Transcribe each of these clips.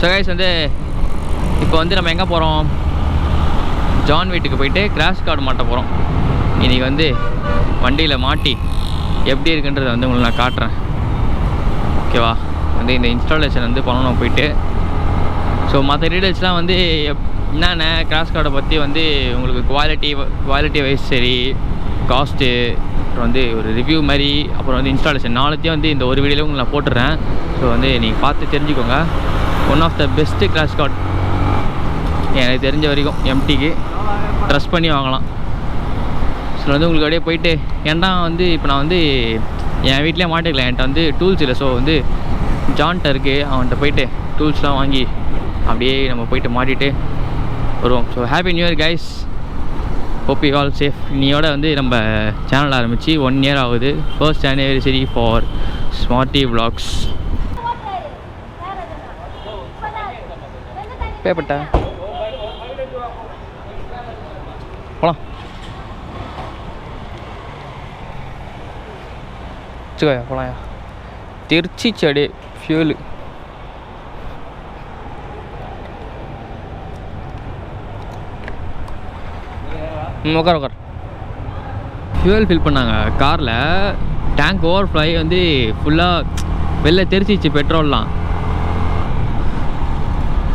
So guys வந்து இப்போ வந்து நம்ம எங்கே போகிறோம், ஜான் வீட்டுக்கு போயிட்டு கிராஷ் கார்டு மாட்ட போகிறோம். இன்றைக்கி வந்து வண்டியில் மாட்டி எப்படி இருக்குன்றதை வந்து உங்களுக்கு நான் காட்டுறேன். ஓகேவா? வந்து இந்த இன்ஸ்டாலேஷன் வந்து பண்ணணும் போயிட்டு. ஸோ மற்ற டீடைல்ஸ்லாம் வந்து என்னென்ன கிராஷ் கார்டை பற்றி வந்து உங்களுக்கு குவாலிட்டி வைஸ் சரி, காஸ்ட்டு, அப்புறம் வந்து ஒரு ரிவ்யூ மாதிரி, அப்புறம் வந்து இன்ஸ்டாலேஷன் நாளைத்தையும் வந்து இந்த ஒரு வீடியோவில் உங்களுக்கு நான் போட்டுடுறேன். ஸோ வந்து நீங்கள் பார்த்து தெரிஞ்சுக்கோங்க. One of the best crash card எனக்கு தெரிஞ்ச வரைக்கும். எம்டிக்கு ட்ரஸ்ட் பண்ணி வாங்கலாம். ஸோ வந்து உங்களுக்கு அப்படியே போயிட்டு, ஏன்னா வந்து இப்போ நான் வந்து என் வீட்டிலே மாட்டிக்கலாம், என்கிட்ட வந்து டூல்ஸ் இல்லை. ஸோ வந்து ஜான்ட்ட இருக்குது, அவன்கிட்ட போயிட்டு டூல்ஸ்லாம் வாங்கி அப்படியே நம்ம போயிட்டு மாட்டிட்டு வருவோம். So happy new year guys, hope you all safe. இன்னையோட வந்து நம்ம சேனல் ஆரம்பித்து 1 year ஆகுது. First anniversary for Motovlogs. பேப்பட்டா போலாம் வச்சுக்கோயா, போலாம்யா. திருச்சி செடி ஃபியூலு உட்கார் ஃபியூவல் ஃபில் பண்ணாங்க காரில். டேங்க் ஓவர்ஃப்ளை வந்து ஃபுல்லாக வெளில தெரிச்சிச்சு பெட்ரோல்லாம்.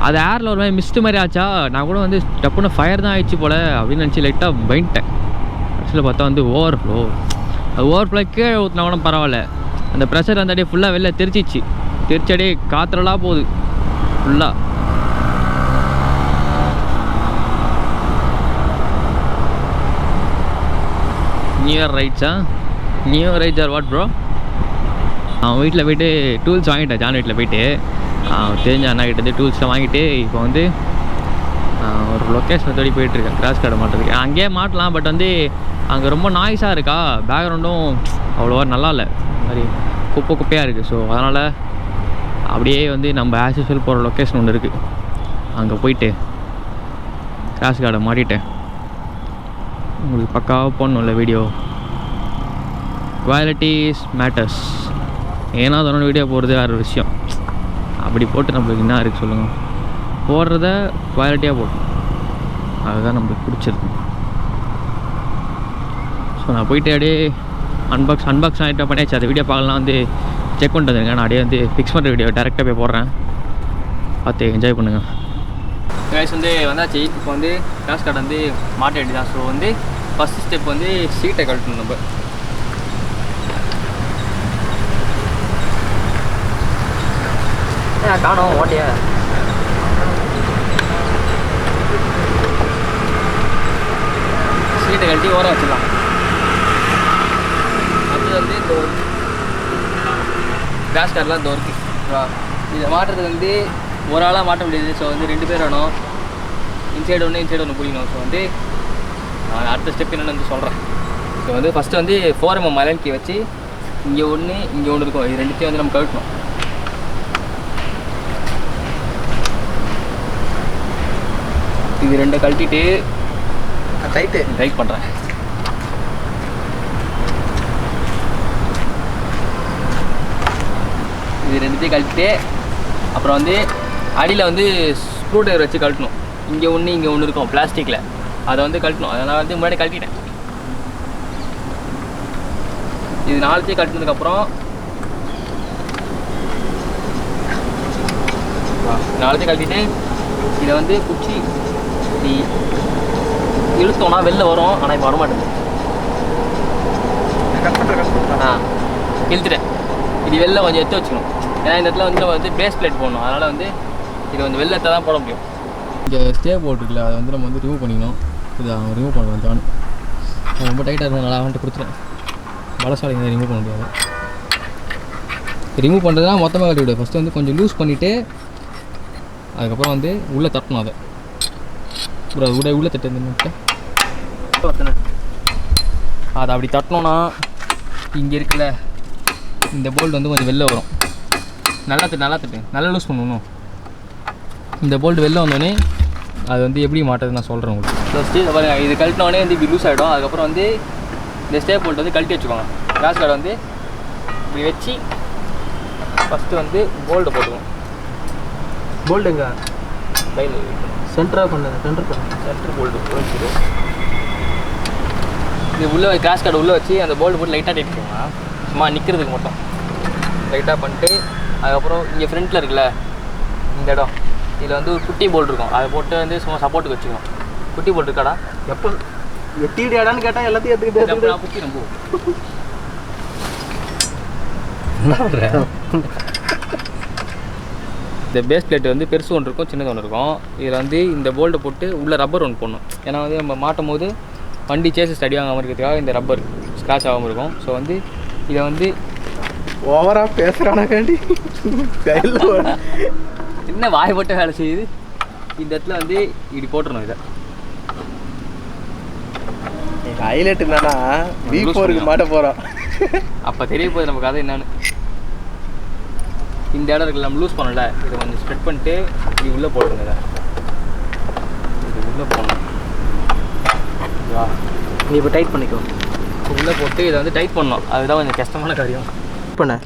அது ஏரில் ஒரு மாதிரி மிஸ்ட்டு மாதிரி ஆச்சா, நான் கூட வந்து டப்புன்னு ஃபயர் தான் ஆயிடுச்சு போல் அப்படின்னு நினச்சி லைட்டாக பயந்துட்டேன். ஆக்சுவலாக பார்த்தா வந்து ஓவர்ஃப்ளோ. அது ஓவர்ஃப்ளோ கீழே ஊற்றினா கூட பரவாயில்ல, அந்த ப்ரெஷர் அந்த அடியே ஃபுல்லாக வெளில தெரிச்சிச்சு. தெரிச்சு அடியே காற்றுலாம் போகுது ஃபுல்லாக. நியூ இயர் ரைட்ஸா? New year rides are what bro? அவன் வீட்டில் போய்ட்டு டூல்ஸ் வாங்கிட்டேன். ஜான் வீட்டில் போய்ட்டு தெரிஞ்ச அண்ணா கிட்ட வந்து டூல்ஸ்லாம் வாங்கிட்டு இப்போ வந்து ஒரு லொக்கேஷனை தேடி போயிட்டுருக்கேன் கிராஷ் கார்டை மாட்டுறதுக்கு. அங்கேயே மாட்டலாம், பட் வந்து அங்கே ரொம்ப நாய்ஸாக இருக்கா, பேக்ரவுண்டும் அவ்வளோவா நல்லா இல்லை, மாதிரி குப்பையாக இருக்குது. ஸோ அதனால் அப்படியே வந்து நம்ம ஆஸ் யூஸ்வல் போகிற லொக்கேஷன் ஒன்று இருக்குது, அங்கே போயிட்டு கிராஷ் கார்டை மாட்டிட்டேன். உங்களுக்கு பக்காவாக போடணும்ல வீடியோ. Qualities matters. ஏன்னா அதனோட வீடியோ போடுறது வேறு விஷயம். அப்படி போட்டு நம்மளுக்கு என்ன இருக்குது சொல்லுங்கள்? போடுறத குவாலிட்டியாக போட்டோம், அதுதான் நம்மளுக்கு பிடிச்சிருக்கு. ஸோ நான் போயிட்டு அப்படியே அன்பாக்ஸ் ஆகிட்ட பண்ணியாச்சு. அந்த வீடியோ பார்க்கலாம், வந்து செக் பண்ணிட்டு வந்துருங்க. நான் அப்படியே வந்து ஃபிக்ஸ் பண்ணுற வீடியோ டேரெக்டாக போய் போடுறேன், பார்த்து என்ஜாய் பண்ணுங்கள். கைஸ் வந்து வந்தாச்சு. இப்போ வந்து கிராஷ் கார்டு வந்து மாட்ட வேண்டியதான். ஸோ வந்து ஃபஸ்ட் ஸ்டெப் வந்து சீட்டை கழட்டணும். நம்ம காணோம் ஓட்டையா. சீட்டை கழட்டி ஓரம் வச்சிடலாம். அது வந்து இந்த கிராஷ் கார்டெலாம் இந்த ஒர்க்கு இதை மாட்டுறதுக்கு வந்து ஒரு ஆளாக மாட்ட முடியாது. ஸோ வந்து 2 பேர் வேணும். இன்சைடு ஒன்று பிடிக்கணும். ஸோ வந்து நான் அடுத்த ஸ்டெப் என்னென்னு வந்து சொல்கிறேன். ஸோ வந்து ஃபஸ்ட்டு வந்து 4mm அலைன் கீ வச்சு இங்கே ஒன்று இருக்கும். இது ரெண்டுத்தையும் வந்து நம்ம கழட்டணும். இது 2 கழட்டிட்டு டைட் பண்ணுறேன். இது 2த்தையும் கழட்டிட்டு அப்புறம் வந்து அடியில் வந்து ஸ்க்ரூ ட்ரைவர் வச்சு கழட்டணும். இங்கே ஒன்று இருக்கும் பிளாஸ்டிக்கில், அதை வந்து கழட்டணும். அதை நான் வந்து முன்னாடி கழட்டிட்டேன். இது 4த்தையும் கழட்டினதுக்கப்புறம் 4த்தையும் கழட்டிட்டு இதை வந்து குச்சி இப்படி இழுத்தோன்னா வெளில வரும். ஆனால் இப்போ வரமாட்டேங்குது. இழுத்துட்டேன். இது வெளில கொஞ்சம் எடுத்து வச்சுக்கணும். ஏன்னா இந்த இடத்துல வந்து நம்ம வந்து பேஸ் பிளேட் போடணும். அதனால் வந்து இது வந்து வெளில எடுத்தால் தான் போட முடியும். இங்கே ஸ்டே போர்ட் இருக்குல்ல, அதை வந்து நம்ம வந்து ரிமூவ் பண்ணிக்கணும். இது அவன் ரிமூவ் பண்ணுவான் ஜான். ரொம்ப டைட்டாக இருக்கும். நல்லா வந்துட்டு கொடுத்துட்டேன். பலசாலிங்க ரிமூவ் பண்ண முடியாது. ரிமூவ் பண்ணுறதுனா மொத்தமாக கட்டி விடு. ஃபஸ்ட்டு வந்து கொஞ்சம் லூஸ் பண்ணிவிட்டு அதுக்கப்புறம் வந்து உள்ளே தட்டணும். அதை உள்ளே தட்டு அதை அப்படி தட்டினோன்னா இங்கே இருக்குல்ல இந்த போல்ட் வந்து கொஞ்சம் வெளில வரும். நல்லா தட்டு நல்லா லூஸ் பண்ணணும். இந்த போல்ட் வெளில வந்தோடனே அது வந்து எப்படி மாட்டுறது நான் சொல்கிறேன் உங்களுக்கு. ஃபஸ்ட்டு இதை பாருங்கள், இது கழட்டினோடனே வந்து இப்படி லூஸ் ஆகிடும். அதுக்கப்புறம் வந்து இந்த ஸ்டே போல்ட் வந்து கழட்டி வச்சுக்கோங்க. கிராஷ் கார்டு வந்து இப்படி வச்சு ஃபஸ்ட்டு வந்து போல்ட்டை போட்டுக்கோங்க. போல்டுங்க கையில் சென்டராக பண்ணுங்க சென்டர் போல்டு வச்சுரு. இது உள்ளே கிராஷ் கார்டு உள்ளே வச்சு அந்த போல்டு போட்டு லைட்டாக டைட் பண்ணுவாங்க. சும்மா நிற்கிறதுக்கு மட்டும் லைட்டாக பண்ணிட்டு அதுக்கப்புறம் இங்கே ஃப்ரண்ட்டில் இருக்குல்ல இந்த இடம் இதில் வந்து ஒரு குட்டி போல்டு இருக்கும். அதை போட்டு வந்து சும்மா சப்போர்ட்டுக்கு வச்சுக்கணும். குட்டி போல்டு இருக்காடா? எப்போ எட்டிடான்னு கேட்டால் எல்லாத்தையும் எடுத்துக்கிட்டு நான் குட்டி ரொம்ப இந்த பேஸ் பிளேட் வந்து பெருசு ஒன்று இருக்கும், சின்னது ஒன்று இருக்கும். இதில் வந்து இந்த போல்டை போட்டு உள்ளே ரப்பர் ஒன்று போடணும். ஏன்னா வந்து நம்ம மாட்டும் போது வண்டி சேஸஸ் அடி ஆகாமல் இருக்கிறதுக்காக இந்த ரப்பர் ஸ்க்ராட்ச் ஆகாமல் இருக்கும். ஸோ வந்து இதை வந்து ஓவராக பேசுகிறானாக்காண்டி கையில் சின்ன வாய் போட்டு வேலை செய்யுது. இந்த இடத்துல வந்து இப்படி போட்டுருணும். இதை ஹைலைட் என்னன்னா V4க்கு மாட்ட போகிறோம். அப்போ தெரிய போகுது நமக்கு அது என்னன்னு. இந்த இடம் இருக்குல்ல நம்ம லூஸ் பண்ணல, இதை கொஞ்சம் ஸ்ப்ரெட் பண்ணிட்டு இது உள்ளே போட்டுருங்க. இதை இது உள்ளே போடணும். வா நீ இப்போ டைட் பண்ணிக்கோ. உள்ளே போட்டு இதை வந்து டைட் பண்ணணும். அதுதான் கொஞ்சம் கஷ்டமான காரியம். பண்ண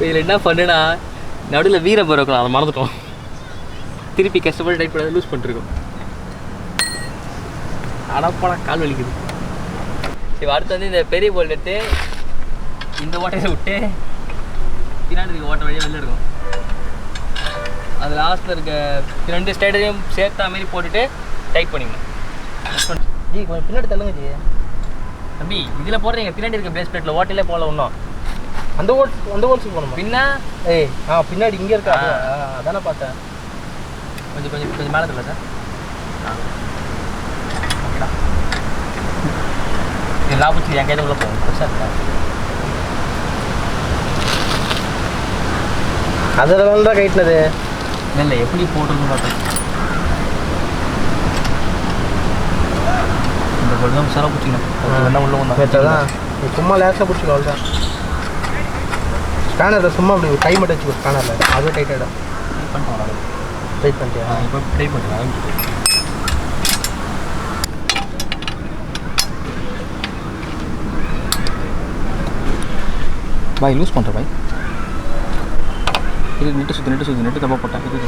இதில் என்ன பண்ணுன்னா நடுவில் வீரப்பர் இருக்கணும், அதை மறந்துட்டோம். திருப்பி கஷ்டப்பட்டு டைட் பண்ணாத லூஸ் பண்ணிட்டுருக்கோம். அடப்பாடா கால் வலிக்குது. சரி அடுத்து வந்து இந்த பெரிய போல்ட் எடுத்து இந்த ஓட்டையை விட்டு பின்னாடி ஓட்ட வழியாக வெளில இருக்கும். அது லாஸ்ட்டில் இருக்க 2 ஸ்டைடையும் சேர்த்தா மாரி போட்டுட்டு டைட் பண்ணிக்கணும். ஜி கொஞ்சம் பின்னாடி தள்ளுங்க ஜி. தம்பி இதில் போடுறீங்க பின்னாடி இருக்க பேஸ் பிளேட்டில் ஓட்டையிலே போகல ஒன்றும். அந்த ஓட்ஸுக்கு போகணுமா? பின்னா பின்னாடி இங்கே இருக்கா? அதானே பார்த்தேன். கொஞ்சம் மேலே தெரியல சார். ஓகேடா இது லாபத்து என் கையில் உள்ள போகும். பெருசாக இருக்கா? அதெல்லாம் தான் கைட்டினது இல்லை எப்படி போட்டுருன்னு பார்த்தேன். இந்த பொழுது தான் சாராக பிடிச்சிக்கணும். என்ன உள்ள ஒன்று தான் நீ சும்மா லேசாக பிடிச்சிக்கோ. அவ்வளோதான். ஸ்பேனரை சும்மா அப்படி கை மட்டும் வச்சுக்கோ. ஸ்பேனரில் அதுவும் டைட் ஆகிடும். டைட் பண்ணிட்டியா? இப்போ டைட் பண்ணுறேன். பாய் லூஸ் பண்ணுறேன் பாய். இது நெட்டு சுற்று தப்பா போட்டேன். இது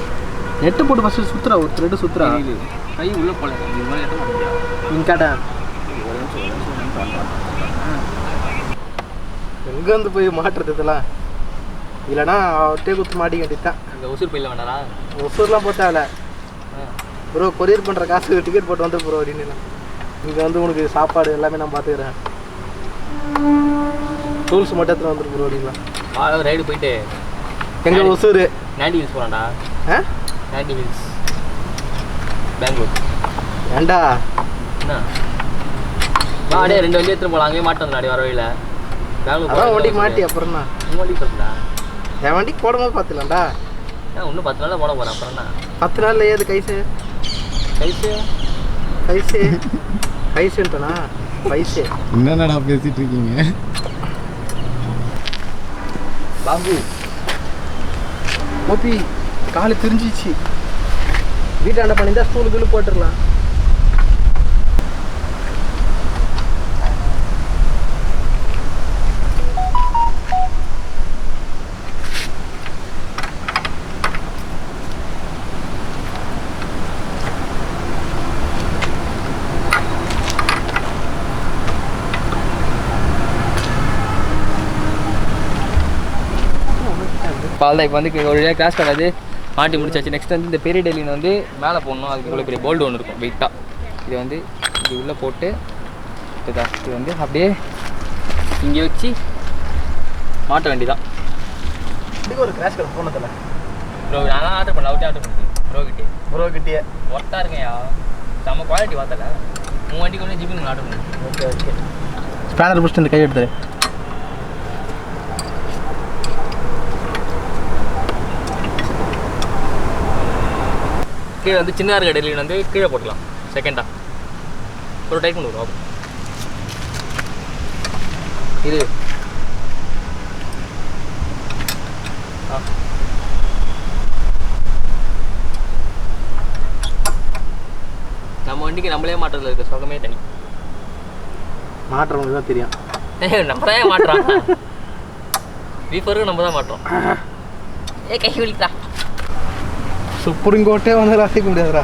நெட்டு போட்டு ஃபஸ்ட்டு சுற்றுறா. ஒரு த்ரெட்டு சுற்றுறா. இது கை உள்ளே போல இது மாதிரி எட்ட மாட்டேன். இங்கே கேட்டேன் எங்கேருந்து போய் மாட்டுறது இதெல்லாம்? இல்லைனா அவட்டே குத்து மாட்டிக்க வேண்டியது தான். இந்த ஒசூர் பையில் வேண்டாரா? ஒசூர்லாம் போட்டால ப்ரோ கொரியர் பண்ணுற காசு டிக்கெட் போட்டு வந்து ப்ரோ அப்படின்னு. இங்கே வந்து உனக்கு சாப்பாடு எல்லாமே நான் பார்த்துக்கிறேன். டூல்ஸ் மட்டும் எடுத்துகிட்டு வந்துரு ப்ரோ அப்படிங்களா? ரைடு போயிட்டு எங்கே ஒசூர் 90 ஹில்ஸ் போகலாம்டா. 90 ஹில்ஸ் பெங்களூர். ஏண்டா என்ன அப்படியே 2 வண்டி எடுத்துகிட்டு போகலாம். அங்கேயே மாட்டோம் அடி வர வழியில். பெங்களூர் அதான் வண்டிக்கு மாட்டி அப்புறம்ண்ணா உங்கள் வண்டிக்கு சொல்லுடா. என் வண்டிக்கு போடும்போது பார்த்துலாம்டா. இன்னும் 10 நாளில் போட போகிறேன். அப்புறம் என்ன 10 நாளில் ஏது கைசுன்ட்டனா பைசு என்னடா பேசிட்டு இருக்கீங்க பாபு? மோப்பி காலு திரிஞ்சிச்சு. வீட்டாண்ட பண்ணியிருந்தா ஸ்கூலுக்குள்ளே போட்டுடலாம். பால் இப்போ வந்து ஒரு வழியாக கிராஷ் கார்டு மாட்டி முடிச்சாச்சு. நெக்ஸ்ட் வந்து இந்த பெரிய டெல்லின்னு வந்து மேலே போடணும். அதுக்கு இவ்வளோ பெரிய போல்டு ஒன்று இருக்கும் வெயிட்டாக. இது வந்து இது உள்ளே போட்டு இது வந்து அப்படியே இங்கே வச்சு மாட்ட வேண்டியதான். இதுக்கு ஒரு கிராஷ் கார்டு போனதில்ல ப்ரோ. நான் ஆர்டர் பண்ணல, அவுட்டே ஆர்டர் பண்ணுறேன் ப்ரோக்கிட்டே. ஒர்த்தாக இருக்கேன்யா, செம்ம குவாலிட்டி பார்த்தல. 3 வண்டிக்கு ஒன்று ஜிபி ஆர்டர் பண்ணுறேன். ஓகே ஸ்பேனர் பிடிச்சிட்டு இந்த கை எடுத்துரு. கீழே வந்து சின்ன இருக்க டெல்லின்னு வந்து கீழே போட்டுக்கலாம். செகண்டாக ஒரு டைப் பண்ணுவோம். இது நம்ம வண்டிக்கு நம்மளே மாட்டுறதுல இருக்க சுகமே தனி. மாட்டுறவங்களுக்கு தான் தெரியும். நம்ம தான் மாட்டுறோம். V4க்கு நம்ம தான் மாட்டுறோம். கை வலிக்குதா. சுப்ரீம் கோர்ட்டே வந்து ரசிக்க முடியாதுடா.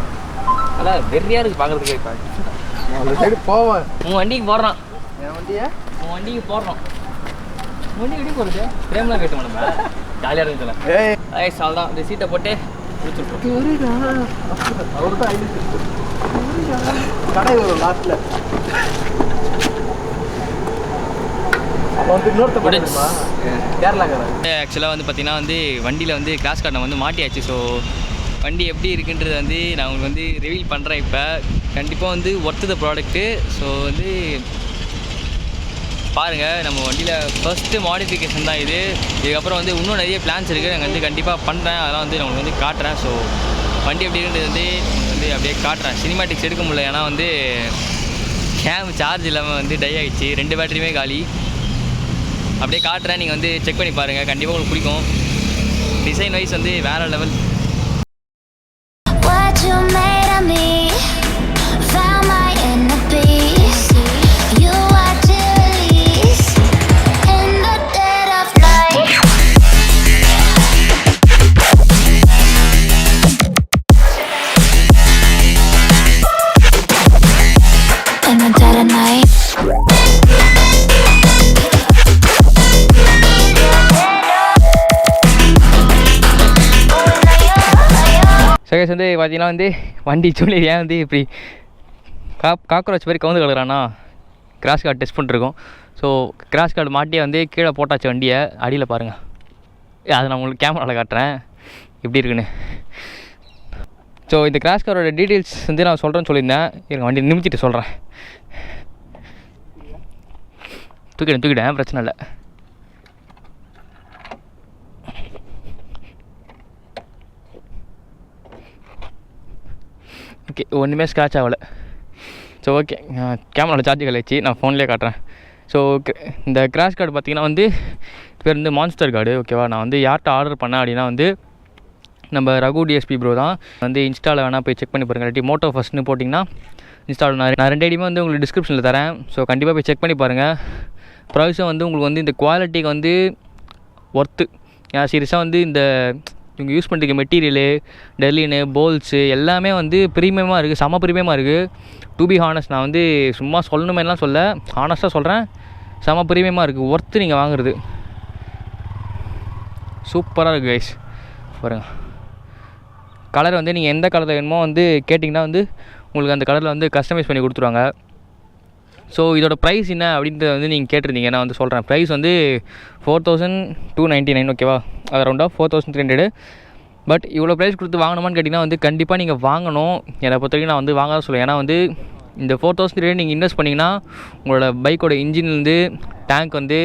அதான் வெறியா இருக்குது பார்க்குறதுக்கு. அந்த சைடு போவேன். உன் வண்டிக்கு போடுறான். என் வண்டியை உன் வண்டிக்கு போடுறோம். உன் வண்டி எப்படி போகிறது? ஃப்ரேம்லாம் கட்டு நம்ம ஜாலியாக இருக்குதுல. ஏய் சால் தான் இந்த சீட்டை போட்டு பிடிச்சிட்ருக்கோம். அவர் தான் கடை வரும் லாஸ்ட்டில். அப்போ வந்து இன்னொருத்த போட்டுமா கேரளா கடை. ஆக்சுவலாக வந்து பார்த்தீங்கன்னா வந்து வண்டியில் வந்து கிராஸ் கார்டை வந்து மாட்டியாச்சு. ஸோ வண்டி எப்படி இருக்குன்றது வந்து நான் உங்களுக்கு வந்து ரிவீல் பண்ணுறேன். இப்போ கண்டிப்பாக வந்து ஒர்த்து த ப்ராடக்ட்டு. ஸோ வந்து பாருங்கள், நம்ம வண்டியில் ஃபஸ்ட்டு மாடிஃபிகேஷன் தான் இது. இதுக்கப்புறம் வந்து இன்னும் நிறைய பிளான்ஸ் இருக்குது. நாங்கள் வந்து கண்டிப்பாக பண்ணுறேன். அதெல்லாம் வந்து நான் உங்களுக்கு வந்து காட்டுறேன். ஸோ வண்டி எப்படி இருக்குன்றது வந்து அப்படியே காட்டுறேன். சினிமாட்டிக்ஸ் எடுக்க முடியல, ஏன்னா வந்து கேம் சார்ஜ் இல்லாமல் வந்து டை ஆகிடுச்சு. 2 பேட்டரியுமே காலி. அப்படியே காட்டுறேன், நீங்கள் வந்து செக் பண்ணி பாருங்கள். கண்டிப்பாக உங்களுக்கு பிடிக்கும். டிசைன் வைஸ் வந்து வேறு லெவல். சகேஷ் வந்து பார்த்தீங்கன்னா வந்து வண்டி சொல்லி ஏன் வந்து இப்படி காக்ரோச் மாதிரி கவுந்து கலக்குறானா, கிராஸ் கார்டு டெஸ்ட் பண்ணிருக்கோம். ஸோ கிராஸ் கார்டு மாட்டியே வந்து கீழே போட்டாச்சு வண்டியை. அடியில் பாருங்கள், அதை நான் உங்களுக்கு கேமராவில் காட்டுறேன் எப்படி இருக்குன்னு. ஸோ இந்த கிராஸ் காரோட டீட்டெயில்ஸ் வந்து நான் சொல்கிறேன்னு சொல்லியிருந்தேன். எனக்கு வண்டி நிமித்திட்டு சொல்கிறேன். தூக்கிட்டேன், பிரச்சனை இல்லை. ஓகே, ஒன்றுமே ஸ்க்ராட்ச் ஆகலை. ஸோ ஓகே, கேமராவில் சார்ஜ் கழிச்சு நான் ஃபோன்லேயே காட்டுறேன். ஸோ இந்த கிராஷ் கார்டு பார்த்திங்கன்னா வந்து பேர் வந்து மான்ஸ்டர் கார்டு. ஓகேவா, நான் வந்து யார்கிட்ட ஆர்டர் பண்ணேன் அப்படின்னா வந்து நம்ம ரகு டிஎஸ்பி ப்ரோ தான். வந்து இன்ஸ்டாவில் வேணால் போய் செக் பண்ணி பாருங்கள். இல்லாட்டி மோட்டோ ஃபஸ்ட்னு போட்டிங்கன்னா இன்ஸ்டாவில் நான் 2 ஐடியுமே வந்து உங்களுக்கு டிஸ்கிரிப்ஷனில் தரேன். ஸோ கண்டிப்பாக போய் செக் பண்ணி பாருங்கள். ப்ரைஸும் வந்து உங்களுக்கு வந்து இந்த குவாலிட்டிக்கு வந்து ஒர்த்து. ஏன்னா சீரியஸாக வந்து இந்த இவங்க யூஸ் பண்ணிருக்க மெட்டீரியலு, டெர்லினு, போல்ஸு எல்லாமே வந்து ப்ரீமியமாக இருக்குது. செம்ம ப்ரீமியமாக இருக்குது. டு பி ஹானஸ்ட், நான் வந்து சும்மா சொல்லணுமேலாம் சொல்ல, ஹானஸ்ட்டாக சொல்கிறேன், செம்ம ப்ரீமியமாக இருக்குது. ஒர்த்து நீங்கள் வாங்குறது. சூப்பராக இருக்குது கைஸ். பாருங்கள், கலர் வந்து நீங்கள் எந்த கலரில் வேணுமோ வந்து கேட்டிங்கன்னா வந்து உங்களுக்கு அந்த கலரில் வந்து கஸ்டமைஸ் பண்ணி கொடுத்துருவாங்க. ஸோ இதோட ப்ரைஸ் என்ன அப்படின்றத வந்து நீங்கள் கேட்டிருந்தீங்க. நான் வந்து சொல்கிறேன். ப்ரைஸ் வந்து 4299. ஓகேவா, அது அரௌண்டாக 4300. பட் இவ்வளோ ப்ரைஸ் கொடுத்து வாங்கணுமான்னு கேட்டிங்கன்னா வந்து கண்டிப்பாக நீங்கள் வாங்கணும். என்னை பொறுத்த வரைக்கும் நான் வந்து வாங்க தான் சொல்லுவேன். ஏன்னா வந்து இந்த 4300 நீங்கள் இன்வெஸ்ட் பண்ணிங்கன்னா உங்களோட பைக்கோட இன்ஜின்லேருந்து டேங்க் வந்து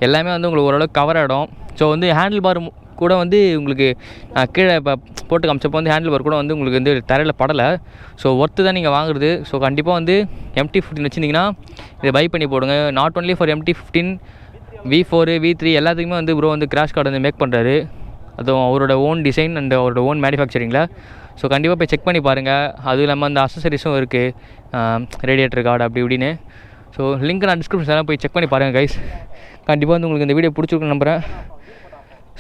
எல்லாமே வந்து உங்களுக்கு ஓரளவுக்கு கவர் ஆகிடும். ஸோ வந்து ஹேண்டில் பார் கூட வந்து உங்களுக்கு கீழே இப்போ போட்டு காமிச்சப்போ வந்து ஹேண்டில் பார் கூட வந்து உங்களுக்கு வந்து தரையில் படலை. ஸோ ஒர்த்து தான் நீங்கள் வாங்குறது. ஸோ கண்டிப்பாக வந்து MT15 வச்சுருந்தீங்கன்னா இதை பை பண்ணி போடுங்க. Not only for MT15, V4, V3 எல்லாத்துக்குமே வந்து ப்ரோ வந்து கிராஷ் கார்டு வந்து மேக் பண்ணுறாரு. அதுவும் அவரோட ஓன் டிசைன் அண்ட் அவரோட ஓன் மேனுஃபேக்சரிங்கில். ஸோ கண்டிப்பாக போய் செக் பண்ணி பாருங்கள். அதுவும் இல்லாமல் அந்த அக்சசரிஸும் இருக்குது, ரேடியேட்டர் கார்டு அப்படி இப்படின்னு. ஸோ லிங்க் நான் டிஸ்கிரிப்ஷனில் போய் செக் பண்ணி பாருங்கள் கைஸ். கண்டிப்பாக வந்து உங்களுக்கு இந்த வீடியோ பிடிச்சிருக்குன்னு நம்புகிறேன்.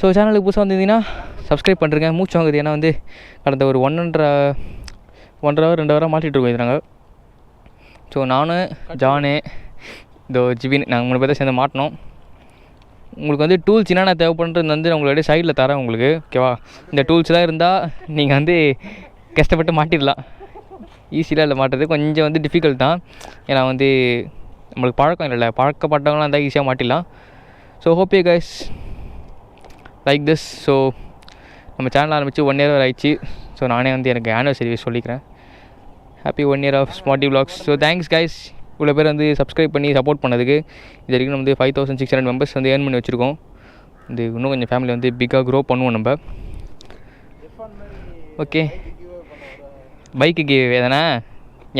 ஸோ சேனலுக்கு புதுசாக வந்திருந்தீங்கன்னா சப்ஸ்கிரைப் பண்ணுறேங்க. மூச்சு வாங்குது, ஏன்னா வந்து கடந்த ஒரு 1.5 ஹவர் 2 ஹவராக மாட்டிகிட்ருக்கோம் இது நாங்கள். ஸோ நானும் ஜானு இதோ ஜிபின் நாங்கள் 3 பேர் சேர்ந்து மாட்டினோம். உங்களுக்கு வந்து டூல்ஸ் என்னென்ன தேவைப்படுறது வந்து உங்களுடைய சைடில் தரேன் உங்களுக்கு. ஓகேவா, இந்த டூல்ஸ்லாம் இருந்தால் நீங்கள் வந்து கஷ்டப்பட்டு மாட்டிடலாம். ஈஸியாக இல்லை மாட்டுறது, கொஞ்சம் வந்து டிஃபிகல்ட் தான். ஏன்னா வந்து நம்மளுக்கு பழக்கம் இல்லைல்ல, பழக்கப்பட்டவங்களாம் இருந்தால் ஈஸியாக மாட்டிடலாம். So hope you guys like this. So நம்ம சேனல் ஆரம்பித்து 1 இயர் ஆயிடுச்சு. ஸோ நானே வந்து எனக்கு ஆனிவர்சரி சொல்லிக்கிறேன். Happy 1 year of Motovlogs. So thanks guys, இவ்வளோ பேர் வந்து சப்ஸ்கிரைப் பண்ணி சப்போர்ட் பண்ணதுக்கு. இது வரைக்கும் வந்து 5600 மெம்பர்ஸ் வந்து ஏர்ன் பண்ணி வச்சுருக்கோம். இது இன்னும் கொஞ்சம் ஃபேமிலி வந்து பிக்காக க்ரோ பண்ணுவோம் நம்ம. ஓகே, பைக்கு கிவ்வே தானே,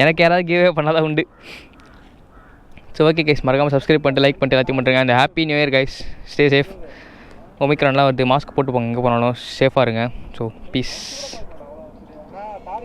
எனக்கு யாராவது கிவ்வே பண்ணாதான் உண்டு. ஸோ ஓகே கைஸ், மறக்காமல் சப்ஸ்கிரைப் பண்ணிட்டு லைக் பண்ணிட்டு எல்லாத்தையும் பண்ணுறேங்க. அந்த happy new year guys. Stay safe. ஒமிக்ரான்லாம் வருது, மாஸ்க் போட்டு போங்க, எங்கே போனாலும் சேஃபாக இருங்க. So piece.